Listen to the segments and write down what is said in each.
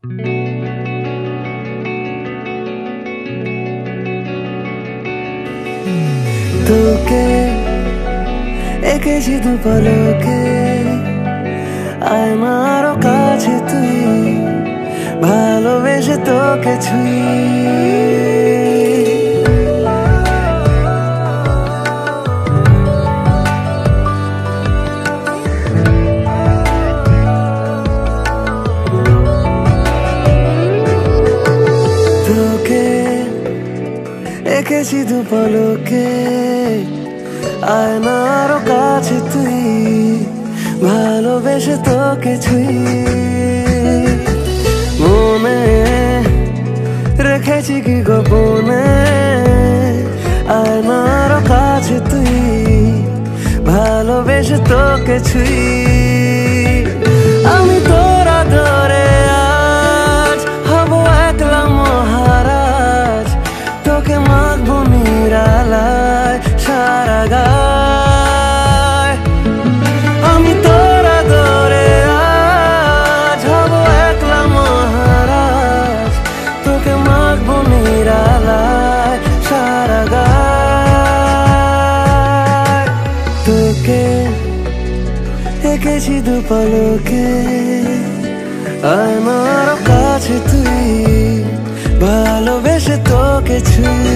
তোকে এঁকেছি দু পলকে, আয়নার কাছে তুই, ভালোবেসে তোকে ছুঁই। তোকে এঁকেছি দু পলকে, আয়নার কাছে তুই, ভালোবেসে তোকে ছুঁই। মনে রেখেছি কি গোপনে, আয়নার কাছে তুই, ভালোবেসে তোকে ছুঁই। আমি তোর আদরে আজ হব একলা মহারাজ, তোকে মাখবো নিরালায় সারা গায়। আমি তোর আদরে আজ হব একলা মহারাজ, তোকে মাখবো নিরালায় সারা গায়। তোকে এঁকেছি দু পলকে, আয়নার কাছে তুই, ভালোবেসে তোকে ছুঁই।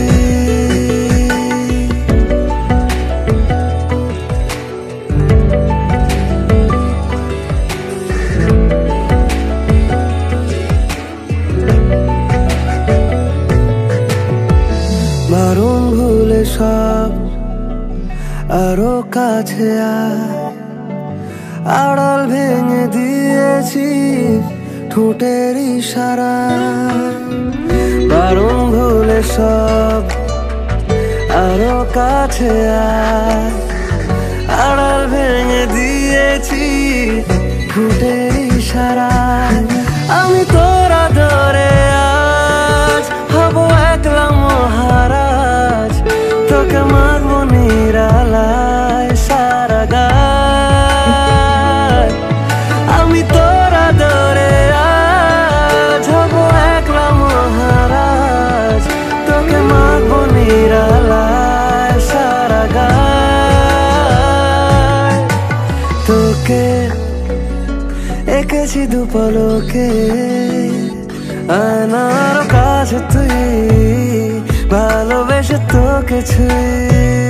বারণ ভুলে সব আরো কাছে আয়, আড়াল ভেঙে দিয়েছি ঠোঁটের ইশারা। বারণ ভুলে সব আরো কাছে আয়, আড়াল ভেঙে দিয়েছি ঠোঁটের ইশারা। আমি তোর আদরে আজ হব একলা মহারাজ, তোকে মাখবো নিরালায় সারা গায়। আমি তোর আদরে আজ হব একলা মহারাজ, তোকে মাখবো নিরালায় সারা গায়। তোকে এঁকেছি দু পলকে, আয়নার কাছে তুই, ভালোবেসে তোকে ছুঁই।